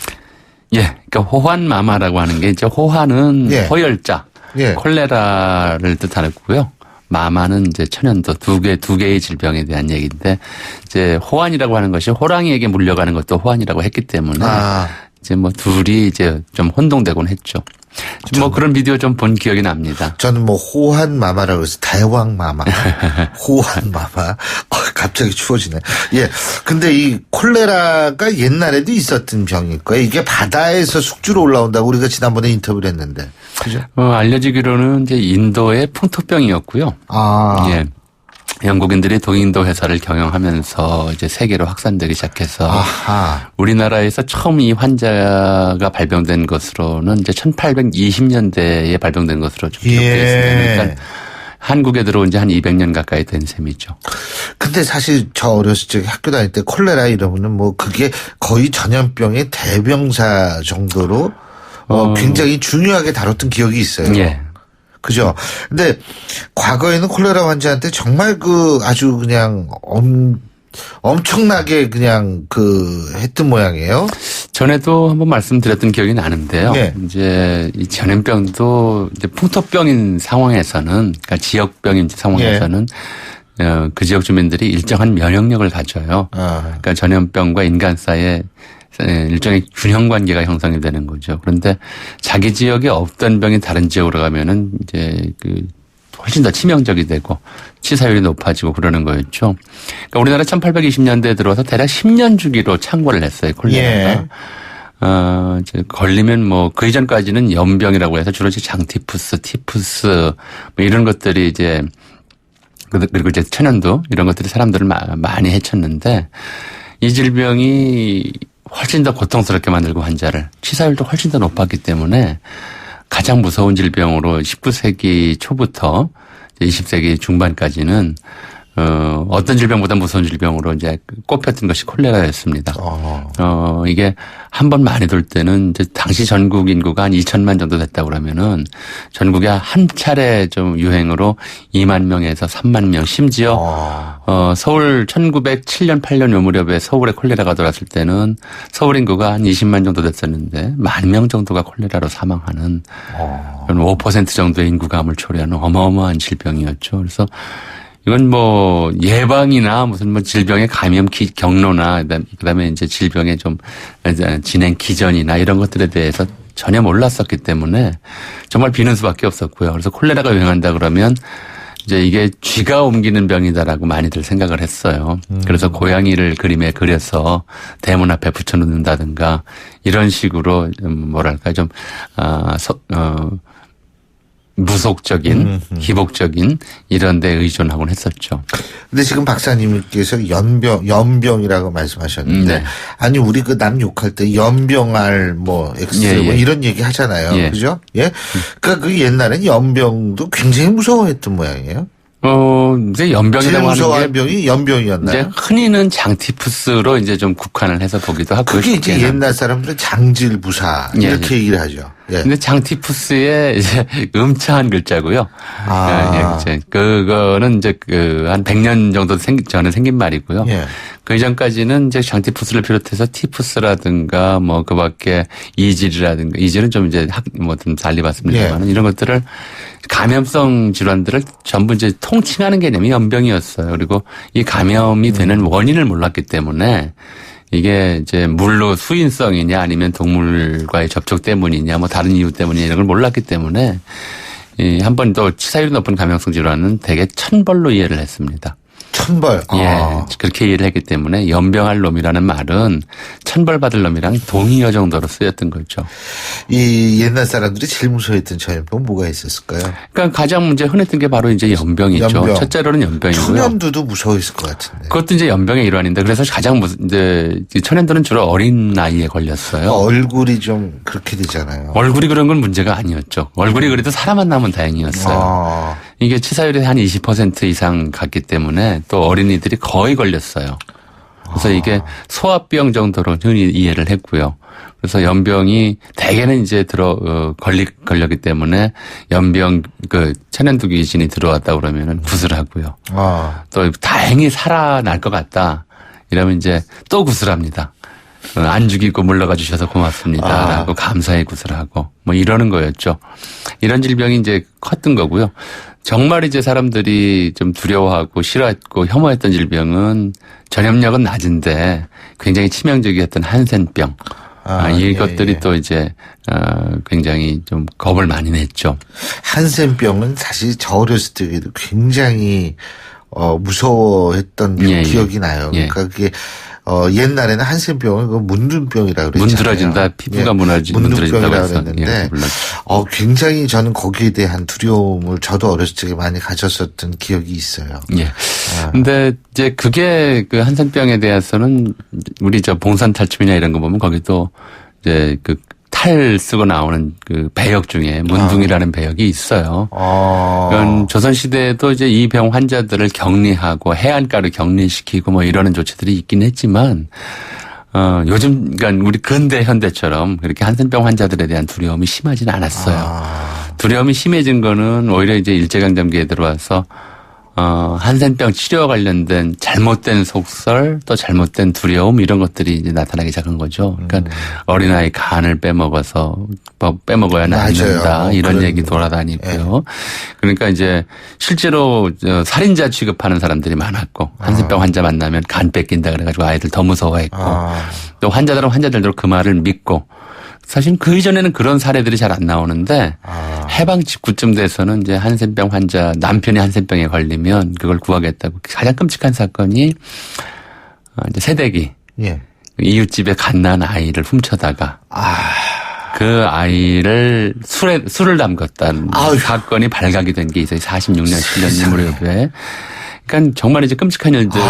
예, 그러니까 호환마마라고 하는 게 이제 호환은 호열자, 콜레라를 뜻하고요. 마마는 이제 천연두 두 개의 질병에 대한 얘기인데 이제 호환이라고 하는 것이 호랑이에게 물려가는 것도 호환이라고 했기 때문에 이제 둘이 이제 좀 혼동되곤 했죠. 뭐 그런 비디오 좀 본 기억이 납니다. 저는 뭐 호환마마라고 해서 대왕마마, 호환마마. 갑자기 추워지네. 예. 근데 이 콜레라가 옛날에도 있었던 병일 거예요. 이게 바다에서 숙주로 올라온다고 우리가 지난번에 인터뷰를 했는데. 그죠? 알려지기로는 이제 인도의 풍토병이었고요. 예. 영국인들이 동인도 회사를 경영하면서 이제 세계로 확산되기 시작해서 우리나라에서 처음 이 환자가 발병된 것으로는 이제 1820년대에 발병된 것으로 좀 기록되어 있습니다. 그러니까 한국에 들어온 지 한 200년 가까이 된 셈이죠. 근데 사실 저 어렸을 적에 학교 다닐 때 콜레라 이러면은 뭐 그게 거의 전염병의 대명사 정도로 굉장히 중요하게 다뤘던 기억이 있어요. 예. 그죠? 근데 과거에는 콜레라 환자한테 정말 아주 그냥 엄청나게 그냥 했던 모양이에요. 전에도 한번 말씀드렸던 기억이 나는데요. 네. 이제 이 전염병도 이제 풍토병인 상황에서는, 그러니까 지역병인 상황에서는 그 지역 주민들이 일정한 면역력을 가져요. 그러니까 전염병과 인간 사이에 일종의 균형 관계가 형성이 되는 거죠. 그런데 자기 지역에 없던 병이 다른 지역으로 가면은 이제 훨씬 더 치명적이 되고 치사율이 높아지고 그러는 거였죠. 그러니까 우리나라 1820년대에 들어와서 대략 10년 주기로 창궐을 했어요, 콜레라가. 예. 이제 걸리면 뭐 그 이전까지는 연병이라고 해서 주로 이제 장티푸스, 티푸스 뭐 이런 것들이 이제 그리고 이제 천연두 이런 것들이 사람들을 많이 해쳤는데 이 질병이 훨씬 더 고통스럽게 만들고 환자를 치사율도 훨씬 더 높았기 때문에 가장 무서운 질병으로 19세기 초부터 20세기 중반까지는 어떤 질병보다 무서운 질병으로 이제 꼽혔던 것이 콜레라였습니다. 이게 한 번 많이 돌 때는 이제 당시 전국 인구가 한 2천만 정도 됐다고 그러면은 전국에 한 차례 좀 유행으로 2만 명에서 3만 명, 심지어 서울 1907년 8년 요 무렵에 서울에 콜레라가 돌았을 때는 서울 인구가 한 20만 정도 됐었는데 10,000명 정도가 콜레라로 사망하는 5% 정도의 인구 감을 초래하는 어마어마한 질병이었죠. 그래서 이건 뭐 예방이나 무슨 뭐 질병의 감염 경로나 그다음에 이제 질병의 좀 진행 기전이나 이런 것들에 대해서 전혀 몰랐었기 때문에 정말 비는 수밖에 없었고요. 그래서 콜레라가 유행한다 그러면 이제 이게 쥐가 옮기는 병이다라고 많이들 생각을 했어요. 그래서 고양이를 그림에 그려서 대문 앞에 붙여놓는다든가 이런 식으로 뭐랄까 좀 무속적인, 기복적인 이런 데 의존하곤 했었죠. 근데 지금 박사님께서 연병이라고 말씀하셨는데 아니 우리 남 욕할 때 연병알 뭐 X 뭐 이런 얘기 하잖아요. 그죠? 예. 그러니까 그 옛날엔 연병도 굉장히 무서워했던 모양이에요. 이제 연병이라고 하는 게 병이 연병이었나요? 이제 흔히는 장티푸스로 이제 좀 국한을 해서 보기도 하고. 그게 이제 옛날 사람들은 장질부사 이렇게 얘기를 하죠. 예. 근데 장티푸스의 이제 음차한 글자고요. 이제 그거는 이제 한 100년 정도 전에 생긴 말이고요. 그 이전까지는 이제 장티푸스를 비롯해서 티푸스라든가 뭐 그 밖에 이질이라든가 이질은 좀 이제 좀 달리 봤습니다만 이런 것들을 감염성 질환들을 전부 이제 통칭하는 개념이 연병이었어요. 그리고 이 감염이 되는 원인을 몰랐기 때문에 이게 이제 물로 수인성이냐 아니면 동물과의 접촉 때문이냐 뭐 다른 이유 때문이냐 이런 걸 몰랐기 때문에 한 번 더 치사율이 높은 감염성 질환은 대개 천벌로 이해를 했습니다. 천벌. 예, 그렇게 이해를 했기 때문에 연병할 놈이라는 말은 천벌받을 놈이랑 동의어 정도로 쓰였던 거죠. 이 옛날 사람들이 제일 무서워했던 전염병 뭐가 있었을까요? 그러니까 가장 문제 흔했던 게 바로 이제 연병이죠. 연병. 첫째로는 연병이고요. 천연두도 무서워했을 것 같은데. 그것도 이제 연병의 일환인데 그래서 가장 이제 천연두는 주로 어린 나이에 걸렸어요. 얼굴이 좀 그렇게 되잖아요. 얼굴이 그런 건 문제가 아니었죠. 얼굴이 그래도 살아만 나면 다행이었어요. 이게 치사율이 한 20% 이상 갔기 때문에 또 어린이들이 거의 걸렸어요. 그래서 이게 소아병 정도로 흔히 이해를 했고요. 그래서 연병이 대개는 이제 걸렸기 때문에 연병 천연두 귀신이 들어왔다 그러면은 구슬하고요. 또 다행히 살아날 것 같다 이러면 이제 또 구슬합니다. 안 죽이고 물러가 주셔서 고맙습니다라고 감사의 구슬하고 뭐 이러는 거였죠. 이런 질병이 이제 컸던 거고요. 정말 이제 사람들이 좀 두려워하고 싫어했고 혐오했던 질병은 전염력은 낮은데 굉장히 치명적이었던 한센병. 이것들이 또 이제 굉장히 좀 겁을 많이 냈죠. 한센병은 사실 저 어렸을 때도 굉장히 무서워했던 기억이 나요. 그러니까 그게 옛날에는 한센병은 그 문둥병이라고 그랬잖아요. 문드러진다, 피부가 문둥병이라고 그랬는데 굉장히 저는 거기에 대한 두려움을 저도 어렸을 적에 많이 가졌었던 기억이 있어요. 예. 근데 이제 그게 그 한센병에 대해서는 우리 저 봉산탈춤이나 이런 거 보면 거기도 이제 그 탈 쓰고 나오는 그 배역 중에 문둥이라는 배역이 있어요. 그건 조선시대에도 이제 이 병 환자들을 격리하고 해안가로 격리시키고 뭐 이러는 조치들이 있긴 했지만, 요즘, 그러니까 우리 근대 현대처럼 그렇게 한센병 환자들에 대한 두려움이 심하지는 않았어요. 두려움이 심해진 거는 오히려 이제 일제강점기에 들어와서 한센병 치료와 관련된 잘못된 속설 또 잘못된 두려움 이런 것들이 이제 나타나기 시작한 거죠. 그러니까 어린아이 간을 빼먹어야는 안 된다 이런 얘기 돌아다니고요. 그러니까 이제 실제로 살인자 취급하는 사람들이 많았고 한센병 환자 만나면 간 뺏긴다 그래가지고 아이들 더 무서워했고 또 환자들은 환자들대로 그 말을 믿고 사실 그 이전에는 그런 사례들이 잘 안 나오는데 해방 직후쯤 돼서는 이제 한센병 환자 남편이 한센병에 걸리면 그걸 구하겠다고 가장 끔찍한 사건이 이제 새댁이 이웃집에 갓난 아이를 훔쳐다가 그 아이를 술을 담궜다는 사건이 발각이 된 게 있어요. 46년 7년 무렵에. 그러니까 정말 이제 끔찍한 일들,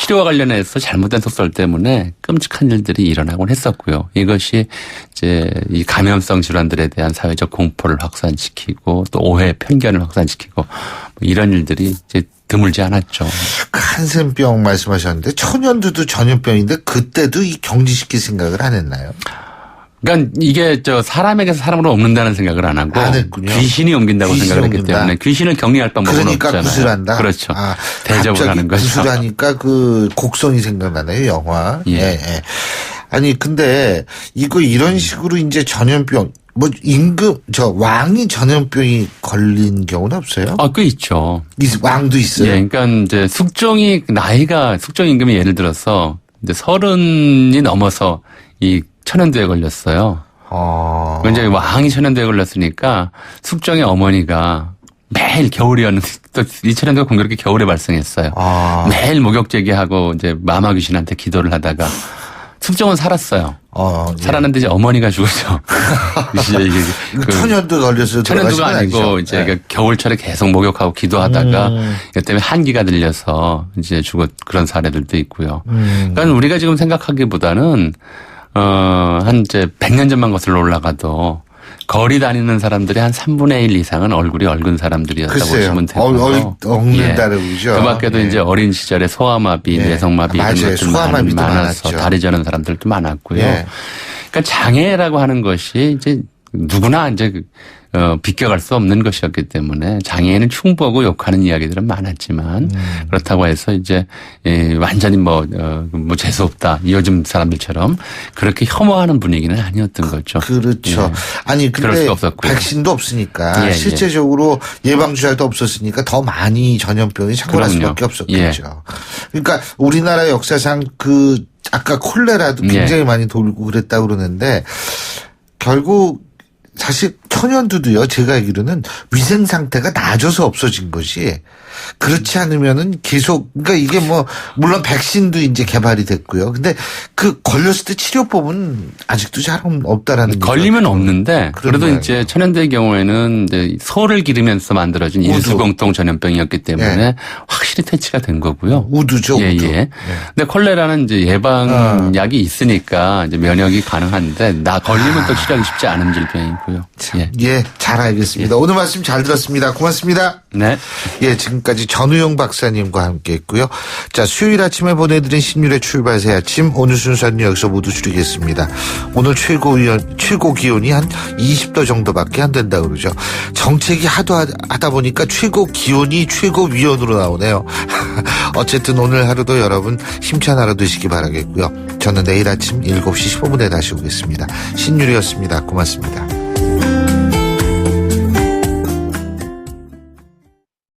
치료와 관련해서 잘못된 속설 때문에 끔찍한 일들이 일어나곤 했었고요. 이것이 이제 이 감염성 질환들에 대한 사회적 공포를 확산시키고 또 오해, 편견을 확산시키고 이런 일들이 이제 드물지 않았죠. 한센병 말씀하셨는데 천연두도 전염병인데 그때도 이 격리시킬 생각을 안 했나요? 그러니까 이게 사람에게서 사람으로 옮는다는 생각을 안 하고 귀신이 옮긴다고 생각을 했기 때문에 귀신을 격리할 방법은 그러니까 없잖아요. 구슬한다. 그렇죠. 대접을 하는 거죠. 구슬하니까 그 곡선이 생각나네요. 영화. 예. 아니 근데 이런 식으로 이제 전염병 왕이 전염병이 걸린 경우는 없어요? 꽤 있죠. 왕도 있어요. 예, 그러니까 이제 숙종 임금이 예를 들어서 이제 30이 넘어서 이 천연두에 걸렸어요. 이제 왕이 천연두에 걸렸으니까 숙종의 어머니가 매일 겨울이었는데 또 이 천연두가 공교롭게 겨울에 발생했어요. 매일 목욕제기하고 이제 마마 귀신한테 기도를 하다가 숙종은 살았어요. 살았는데 이제 어머니가 죽었죠. 천연두 걸렸어요. 천연두가 아니고 이제 겨울철에 계속 목욕하고 기도하다가 이 때문에 한기가 들려서 이제 그런 사례들도 있고요. 그러니까 우리가 지금 생각하기보다는 한 이제 100년 전만 거슬러 올라가도 거리 다니는 사람들이 한 3분의 1 이상은 얼굴이 얽은 사람들이었다고 보시면 되고요. 얽는다고 그러죠. 그 밖에도 이제 어린 시절에 소아마비, 뇌성마비 이런 것들 많아서 다리 저는 사람들도 많았고요. 그러니까 장애라고 하는 것이 이제 누구나 이제 비껴갈 수 없는 것이었기 때문에 장애인을 충보하고 욕하는 이야기들은 많았지만 그렇다고 해서 이제 완전히 재수 없다 요즘 사람들처럼 그렇게 혐오하는 분위기는 아니었던 거죠. 그렇죠. 아니 근데 백신도 없으니까 실제적으로 예방주사도 없었으니까 더 많이 전염병이 창궐할 수밖에 없었겠죠. 그러니까 우리나라 역사상 아까 콜레라도 굉장히 많이 돌고 그랬다고 그러는데 결국 사실 천연두도요. 제가 알기로는 위생 상태가 나아져서 없어진 것이 그렇지 않으면은 계속 그러니까 이게 물론 백신도 이제 개발이 됐고요. 근데 걸렸을 때 치료법은 아직도 잘 없다라는 거죠. 걸리면 없는데 그래도 이제 천연두의 경우에는 이제 소를 기르면서 만들어진 인수공통 전염병이었기 때문에 확실히 퇴치가 된 거고요. 우두죠. 우두. 근데 콜레라는 이제 예방약이 있으니까 이제 면역이 가능한데 걸리면 또 치료하기 쉽지 않은 질병이고요. 잘 알겠습니다. 오늘 말씀 잘 들었습니다. 고맙습니다. 네. 지금까지 전우용 박사님과 함께 했고요. 자, 수요일 아침에 보내드린 신율의 출발 새 아침 오늘 순서는 여기서 모두 줄이겠습니다. 오늘 최고 기온이 한 20도 정도밖에 안 된다고 그러죠. 정책이 하다 보니까 최고 기온이 최고 위온으로 나오네요. 어쨌든 오늘 하루도 여러분 힘찬 하루 되시기 바라겠고요. 저는 내일 아침 7시 15분에 다시 오겠습니다. 신율이었습니다. 고맙습니다.